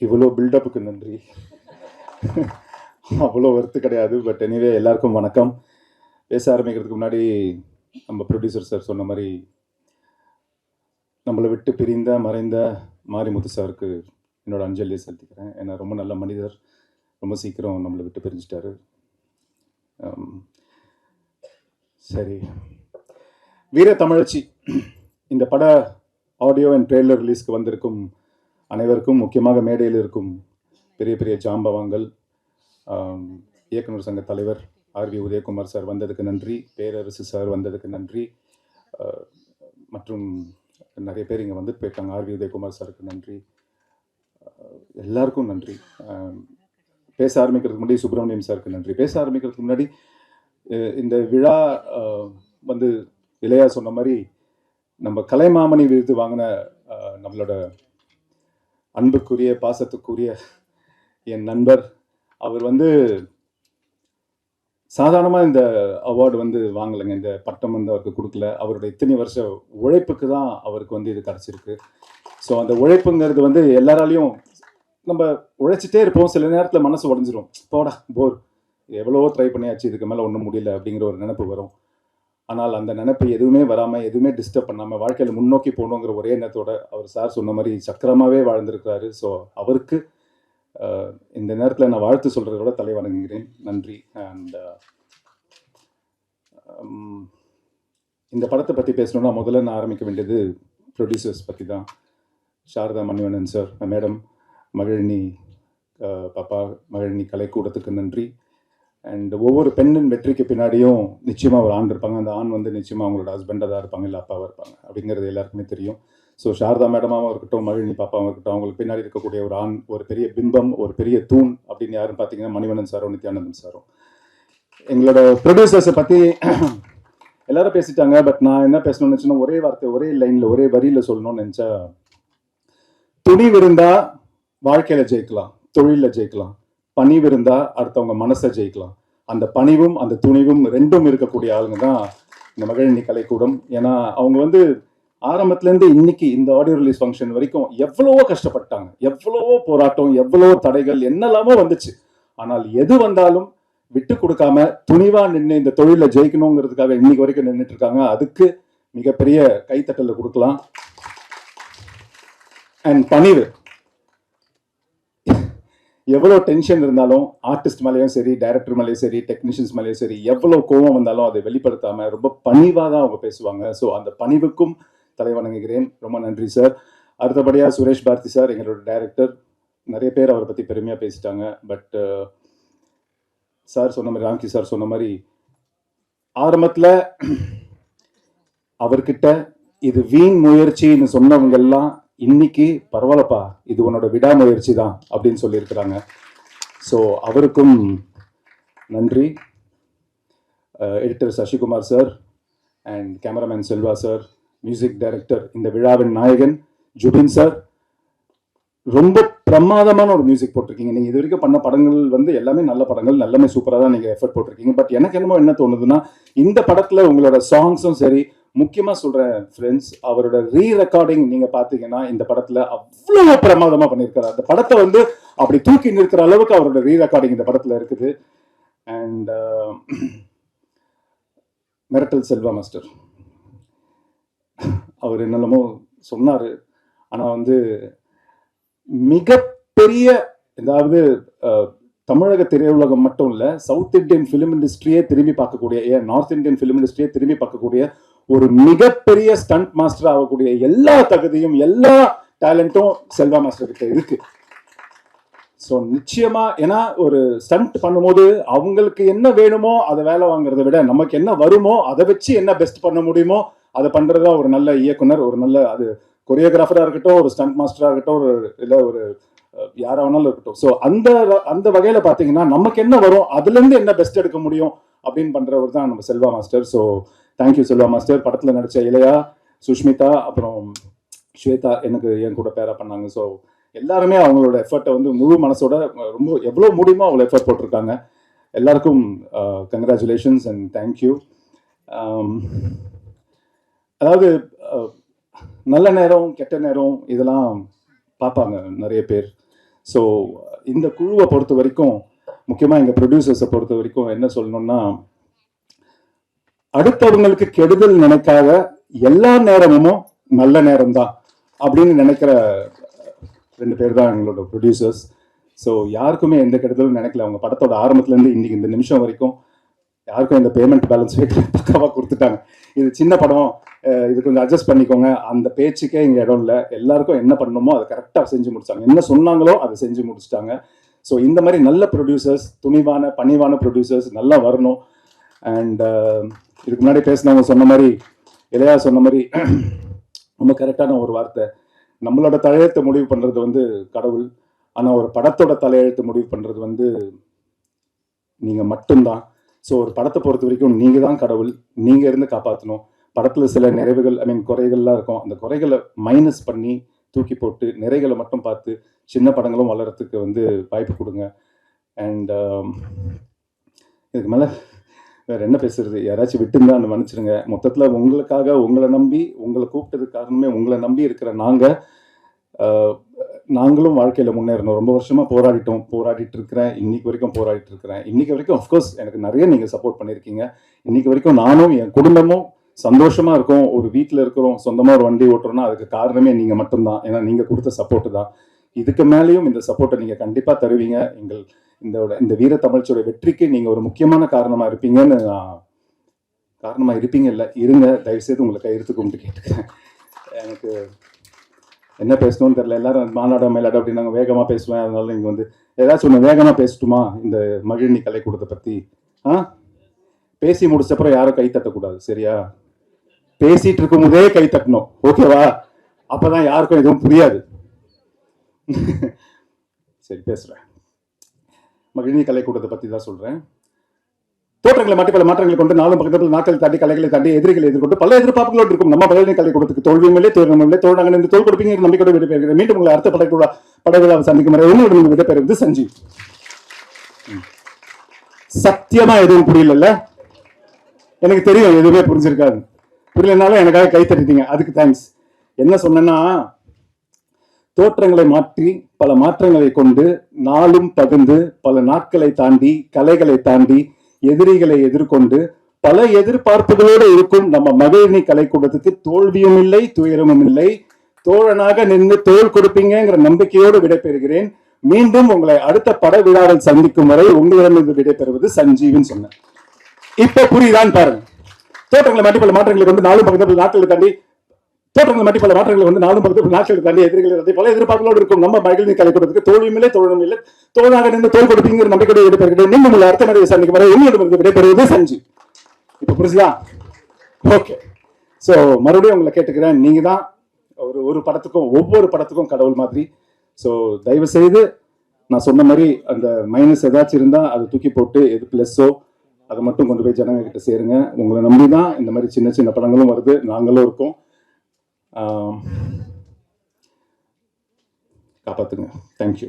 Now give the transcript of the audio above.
இவ்வளோ பில்டப்புக்கு நன்றி. அவ்வளோ ஒர்த்து கிடையாது. பட் எனிவே எல்லாருக்கும் வணக்கம். பேச ஆரம்பிக்கிறதுக்கு முன்னாடி நம்ம ப்ரொடியூசர் சார் சொன்ன மாதிரி நம்மளை விட்டு பிரிந்த மறைந்த மாரிமுத்து சாருக்கு என்னோட அஞ்சலியை செலுத்திக்கிறேன். ஏன்னா ரொம்ப நல்ல மனிதர், ரொம்ப சீக்கிரம் நம்மளை விட்டு பிரிஞ்சிட்டாரு. சரி, வீர தமிழச்சி இந்த பட ஆடியோ அண்ட் ட்ரெய்லர் ரிலீஸ்க்கு வந்திருக்கும் அனைவருக்கும், முக்கியமாக மேடையில் இருக்கும் பெரிய பெரிய ஜாம்பவான்கள், இயக்குனர் சங்க தலைவர் ஆர்வி உதயகுமார் சார் வந்ததுக்கு நன்றி, பேரரசு சார் வந்ததுக்கு நன்றி, மற்றும் நிறைய பேர் இங்கே வந்துட்டு போயிருக்காங்க. ஆர்வி உதயகுமார் சாருக்கு நன்றி, எல்லாருக்கும் நன்றி. பேச ஆரம்பிக்கிறதுக்கு முன்னாடி சுப்பிரமணியம் சாருக்கு நன்றி. பேச ஆரம்பிக்கிறதுக்கு முன்னாடி இந்த விழா வந்து இளையா சொன்ன மாதிரி நம்ம கலைமாமணி விருது வாங்கின நம்மளோட அன்புக்குரிய பாசத்துக்குரிய என் நண்பர், அவர் வந்து சாதாரணமாக இந்த அவார்டு வந்து வாங்கலைங்க, இந்த பட்டம் வந்து அவருக்கு கொடுக்கல. அவருடைய இத்தனை வருஷ உழைப்புக்கு தான் அவருக்கு வந்து இது கிடச்சிருக்கு. ஸோ அந்த உழைப்புங்கிறது வந்து எல்லாராலையும் நம்ம உழைச்சிட்டே இருப்போம், சில நேரத்தில் மனசு உடஞ்சிரும், போடா போர், எவ்வளவோ ட்ரை பண்ணியாச்சு, இதுக்கு மேலே ஒன்றும் முடியல அப்படிங்கிற ஒரு நினைப்பு வரும். ஆனால் அந்த நினைப்பு எதுவுமே வராமல், எதுவுமே டிஸ்டர்ப் பண்ணாமல் வாழ்க்கையில் முன்னோக்கி போகணுங்கிற ஒரே எண்ணத்தோட அவர் சார் சொன்ன மாதிரி சக்கரமாகவே வாழ்ந்திருக்கிறாரு. ஸோ அவருக்கு இந்த நேரத்தில் நான் வாழ்த்து சொல்கிறத விட தலை வணங்குகிறேன். நன்றி. அண்ட் இந்த படத்தை பற்றி பேசணுன்னா முதல்ல நான் ஆரம்பிக்க வேண்டியது ப்ரொடியூசர்ஸ் பற்றி தான். சாரதா மணிவண்ணன் சார், மேடம், மகிழினி பாப்பா, மகிழினி கலைக்கூடத்துக்கு நன்றி. அண்ட் ஒவ்வொரு பெண்ணின் வெற்றிக்கு பின்னாடியும் நிச்சயமாக ஒரு ஆண் இருப்பாங்க. அந்த ஆண் வந்து நிச்சயமாக அவங்களோட ஹஸ்பண்டாக தான் இருப்பாங்க, இல்லை அப்பாவாக இருப்பாங்க அப்படிங்கிறது எல்லாருக்குமே தெரியும். ஸோ சாரதா மேடமாகவும் இருக்கட்டும், மகிழினி பாப்பாவும் இருக்கட்டும், அவங்களுக்கு பின்னாடி இருக்கக்கூடிய ஒரு ஆண், ஒரு பெரிய பிம்பம், ஒரு பெரிய தூண் அப்படின்னு யாரும் பார்த்தீங்கன்னா மணிவண்ணன் சாரும் நித்யானந்தன் சாரும். எங்களோட ப்ரொடியூசர்ஸை பற்றி எல்லாரும் பேசிட்டாங்க. பட் நான் என்ன பேசணும்னு நினச்சேன்னா, ஒரே வார்த்தை, ஒரே லைனில், ஒரே வரியில் சொல்லணும்னு நினச்சா, துணிவு இருந்தா வாழ்க்கையில ஜெயிக்கலாம், தொழிலில் ஜெயிக்கலாம். பணிவு இருந்தா அடுத்தவங்க மனசை ஜெயிக்கலாம். அந்த பணிவும் அந்த துணிவும் ரெண்டும் இருக்கக்கூடிய ஆளுங்க தான் இந்த மகிழினி கலைக்கூடம். ஏன்னா அவங்க வந்து ஆரம்பத்துலேருந்து இன்னைக்கு இந்த ஆடியோ ரிலீஸ் ஃபங்க்ஷன் வரைக்கும் எவ்வளவோ கஷ்டப்பட்டாங்க, எவ்வளவோ போராட்டம், எவ்வளவோ தடைகள், என்னெல்லாமோ வந்துச்சு. ஆனால் எது வந்தாலும் விட்டு கொடுக்காம துணிவா நின்று இந்த தொழிலில் ஜெயிக்கணுங்கிறதுக்காக இன்னைக்கு வரைக்கும் நின்றுட்டு இருக்காங்க. அதுக்கு மிகப்பெரிய கைத்தட்டல கொடுக்கலாம். அண்ட் பணிவு, எவ்வளோ டென்ஷன் இருந்தாலும் ஆர்டிஸ்ட் மேலேயும் சரி, டைரக்டர் மேலேயும் சரி, டெக்னீஷியன்ஸ் மேலேயும் சரி, எவ்வளோ கோவம் வந்தாலும் அதை வெளிப்படுத்தாமல் ரொம்ப பணிவாக தான் அவங்க பேசுவாங்க. ஸோ அந்த பணிவுக்கும் தலை வணங்குகிறேன். ரொம்ப நன்றி சார். அடுத்தபடியாக சுரேஷ் பாரதி சார், எங்களோட டைரக்டர். நிறைய பேர் அவரை பற்றி பெருமையாக பேசிட்டாங்க. பட் சார் சொன்ன மாதிரி, ராம்கி சார் சொன்ன மாதிரி, ஆரம்பத்தில் அவர்கிட்ட இது வீண் முயற்சின்னு சொன்னவங்கெல்லாம் இன்னைக்கு பரவாயில்லப்பா, இது உன்னோட விடாமுயற்சி தான் அப்படின்னு சொல்லியிருக்கிறாங்க. ஸோ அவருக்கும் நன்றி. Editor Sasikumar sir and cameraman Selva sir, music director, இந்த விழாவின் நாயகன் ஜுபின் சார், ரொம்ப பிரமாதமான ஒரு மியூசிக் போட்டிருக்கீங்க. நீங்கள் இது வரைக்கும் பண்ண படங்கள் வந்து எல்லாமே நல்ல படங்கள், எல்லாமே சூப்பராக தான் நீங்கள் எஃபர்ட் போட்டிருக்கீங்க. பட் எனக்கு என்னமோ என்ன தோணுதுன்னா, இந்த படத்தில் உங்களோட சாங்ஸும் சரி, முக்கியமாக சொல்கிறேன் ஃப்ரெண்ட்ஸ், அவரோட ரெக்கார்டிங் நீங்கள் பார்த்தீங்கன்னா இந்த படத்தில் அவ்வளோ பிரமாதமாக பண்ணியிருக்காரு. அந்த படத்தை வந்து அப்படி தூக்கி நிறுத்துற அளவுக்கு அவரோட ரெக்கார்டிங் இந்த படத்தில் இருக்குது. அண்ட் மிரட்டல் செல்வா மாஸ்டர், அவர் என்னென்னமோ சொன்னார். ஆனால் வந்து மிகப்பெரிய, அதாவது தமிழக திரையுலகம் மட்டும் இல்லை, சவுத் இந்தியன் ஃபிலிம் இண்டஸ்ட்ரியே திரும்பி பார்க்கக்கூடிய, ஏன் நார்த் இந்தியன் ஃபிலிம் இண்டஸ்ட்ரியே திரும்பி பார்க்கக்கூடிய ஒரு மிகப்பெரிய ஸ்டண்ட் மாஸ்டர் ஆகக்கூடிய எல்லா தகுதியும், எல்லா டேலண்ட்டும் செல்வா மாஸ்டர் கிட்ட இருக்கு. ஸோ நிச்சயமா, ஏன்னா ஒரு ஸ்டண்ட் பண்ணும்போது அவங்களுக்கு என்ன வேணுமோ அதை வேலை வாங்குறதை விட நமக்கு என்ன வருமோ அதை வச்சு என்ன பெஸ்ட் பண்ண முடியுமோ அதை பண்றதா ஒரு நல்ல இயக்குனர், ஒரு நல்ல, அது கொரியோகிராஃபராக இருக்கட்டும், ஒரு ஸ்டண்ட் மாஸ்டராக இருக்கட்டும், ஒரு இல்லை ஒரு யாரா வேணாலும் இருக்கட்டும். ஸோ அந்த அந்த வகையில் பார்த்தீங்கன்னா நமக்கு என்ன வரும், அதுலேருந்து என்ன பெஸ்ட் எடுக்க முடியும் அப்படின்னு பண்றவர் தான் நம்ம Selva master. So thank you Selva master. படத்தில் நடித்த இளையா, சுஷ்மிதா, அப்புறம் ஸ்வேதா எனக்கு என் கூட பேரா பண்ணாங்க. ஸோ எல்லாருமே அவங்களோட எஃபர்ட்டை வந்து முழு மனசோட ரொம்ப எவ்வளோ முடியுமோ அவ்வளோ எஃபர்ட் போட்டிருக்காங்க. எல்லாருக்கும் கங்க்ராச்சுலேஷன்ஸ் அண்ட் தேங்க்யூ. அதாவது நல்ல நேரம் கெட்ட நேரம் இதெல்லாம் பார்ப்பாங்க நிறைய பேர். ஸோ இந்த குழுவை பொறுத்த வரைக்கும், முக்கியமாக எங்கள் ப்ரொடியூசர்ஸை பொறுத்த வரைக்கும் என்ன சொல்லணும்னா, அடுத்தவங்களுக்கு கெடுதல் நினைக்காத எல்லா நேரமும் நல்ல நேரம்தான் அப்படின்னு நினைக்கிற 2 பேர் தான் எங்களோட ப்ரொடியூசர்ஸ். ஸோ யாருக்குமே எந்த கெடுதலும் நினைக்கல. அவங்க படத்தோட ஆரம்பத்துலேருந்து இன்னைக்கு இந்த நிமிஷம் வரைக்கும் யாருக்கும் இந்த பேமெண்ட் பேலன்ஸ் பக்காவாக கொடுத்துட்டாங்க. இது சின்ன படம், இது கொஞ்சம் அட்ஜஸ்ட் பண்ணிக்கோங்க, அந்த பேச்சுக்கே இங்கே இடம் இல்லை. எல்லாருக்கும் என்ன பண்ணணுமோ அதை கரெக்டாக செஞ்சு முடிச்சாங்க. என்ன சொன்னாங்களோ அதை செஞ்சு முடிச்சிட்டாங்க. ஸோ இந்த மாதிரி நல்ல ப்ரொடியூசர்ஸ், துணிவான பணிவான ப்ரொடியூசர்ஸ் நல்லா வரணும். அண்ட் இதுக்கு முன்னாடி பேசினவங்க சொன்ன மாதிரி, இளையா சொன்ன மாதிரி ரொம்ப கரெக்டான ஒரு வார்த்தை, நம்மளோட தலையெழுத்தை முடிவு பண்ணுறது வந்து கடவுள், ஆனால் ஒரு படத்தோட தலையெழுத்து முடிவு பண்ணுறது வந்து நீங்கள் மட்டும்தான். ஸோ ஒரு படத்தை பொறுத்த வரைக்கும் நீங்கள் தான் கடவுள், நீங்கள் இருந்து காப்பாற்றணும். படத்தில் சில நிறைவுகள், குறைகள்லாம் இருக்கும். அந்த குறைகளை மைனஸ் பண்ணி தூக்கி போட்டு நிறைகளை மட்டும் பார்த்து சின்ன படங்களும் வளர்கிறதுக்கு வந்து வாய்ப்பு கொடுங்க. அண்ட் இதுக்கு மேலே வேறு என்ன பேசுறது, யாராச்சும் விட்டுருந்தா அந்த மன்னிச்சிடுங்க. மொத்தத்தில் உங்களுக்காக, உங்களை நம்பி, உங்களை கூப்பிட்டதுக்கு காரணமே உங்களை நம்பி இருக்கிற நாங்களும் வாழ்க்கையில் முன்னேறணும். ரொம்ப வருஷமாக போராடிட்டு இருக்கிறேன். இன்னைக்கு வரைக்கும் போராடிட்டு இருக்கிறேன். இன்னைக்கு வரைக்கும் அஃப்கோர்ஸ் எனக்கு நிறைய நீங்கள் சப்போர்ட் பண்ணியிருக்கீங்க. இன்னைக்கு வரைக்கும் நானும் என் குடும்பமும் சந்தோஷமாக இருக்கோம். ஒரு வீட்டில் இருக்கிறோம், சொந்தமாக ஒரு வண்டி ஓட்டுறோம்னா அதுக்கு காரணமே நீங்கள் மட்டும்தான். ஏன்னா நீங்கள் கொடுத்த சப்போர்ட்டு தான். இதுக்கு மேலேயும் இந்த சப்போர்ட்டை நீங்கள் கண்டிப்பாக தருவீங்க. இந்த வீர தமிழ்ச்சியோட வெற்றிக்கு நீங்கள் ஒரு முக்கியமான காரணமாக இருப்பீங்கன்னு இல்லை, இருங்க. தயவுசெய்து உங்களை கையெழுத்து கும்பிட்டு கேட்டுக்கிறேன். எனக்கு என்ன பேசணும்னு தெரியல. எல்லாரும் மாநாடு மேலாடு அப்படின்னு நாங்கள் வேகமாக பேசுவேன். அதனால நீங்கள் வந்து ஏதாச்சும் ஒன்று வேகமாக பேசட்டுமா இந்த மகிழினி கலைக்கூடத்தை பற்றி? பேசி முடிச்சப்பறம் யாரும் கை தட்டக்கூடாது, சரியா? பேசிட்டு இருக்கும் போதே கை தட்டணும், ஓகேவா? அப்பதான் யாருக்கும் எதுவும் புரியாது. சரி, பேசுறேன். மகிழினி கலைக்கூடத்தை பற்றி தான் சொல்றேன். தோற்றங்களை மாற்றி பல மாற்றங்களை கொண்டு நாளும் பக்கத்தில் நாட்களை தாண்டி கலைகளை தாண்டி எதிரிகளை எதிர்கொண்டு பல எதிர்பார்ப்புகளோடு இருக்கும் நம்ம மகிழினி கலைக்கூடத்துக்கு தோல்வியுமில்லை, தோல்வியுமில்லை, தோல்நாங்கள் என்று தோல் கொடுப்பீங்க நம்பிக்கையோடு விடைபெறுகிறேன். மீண்டும் உங்களை அடுத்த படைவிழாவை சந்திக்கும் வரை உங்களிடம் விடைபெறுவது சஞ்சீவ். சத்தியமா எதுவும் புரியல, எனக்கு தெரியும் எதுவுமே புரிஞ்சிருக்காது. புரியலனாலும் எனக்காக கை தட்டிட்டீங்க, அதுக்கு தேங்க்ஸ். என்ன சொன்னா, தோற்றங்களை மாற்றி பல மாற்றங்களை கொண்டு நாளும் பகிர்ந்து பல நாட்களை தாண்டி கலைகளை தாண்டி எதிரிகளை எதிர்கொண்டு பல எதிர்பார்ப்புகளோடு இருக்கும் நம்ம மகிழினி கலைக்கூடத்துக்கு தோல்வியும் இல்லை, துயரமும் இல்லை. தோழனாக நின்று தோள் கொடுப்பீங்கிற நம்பிக்கையோடு விடைபெறுகிறேன். மீண்டும் உங்களை அடுத்த பட விழாவில் சந்திக்கும் வரை உங்களிடமிருந்து விடைபெறுவது சஞ்சீவின்னு சொன்னேன். இப்ப புரியுதான் பாருங்க. தோற்றங்களை மாற்றி பல மாற்றங்களை கொண்டு நாளும் பக்கத்தில் நாட்களை தாண்டி எதிரிகளை பல எதிர்பார்ப்புகளோடு இருக்கும் நம்ம மகிழினி கலைக்கூடத்துக்கு தோல்வியும் இல்லை, தோழனும் இல்லை. தோழனாக நின்று தோல் கொடுப்பீங்கிற நம்பிக்கையோடு விடைபெறுகிறேன். நீங்கள் உங்களை அடுத்த முறை சந்திக்கும் வரை உங்களிடமிருந்து விடைபெறுவது சஞ்சீவ். இப்ப புரிஞ்சுதா? ஓகே. ஸோ மறுபடியும் உங்களை கேட்டுக்கிறேன், நீங்க தான் ஒவ்வொரு படத்துக்கும் கடவுள் மாதிரி. ஸோ தயவு செய்து நான் சொன்ன மாதிரி அந்த மைனஸ் ஏதாச்சும் இருந்தா அதை தூக்கி போட்டு எது பிளஸோ அதை மட்டும் கொண்டு போய் ஜனங்க கிட்ட சேருங்க. உங்களை நம்பி தான் இந்த மாதிரி சின்ன சின்ன படங்களும் வருது, நாங்களும் இருக்கோம். காப்பாத்துங்க. தேங்க்யூ.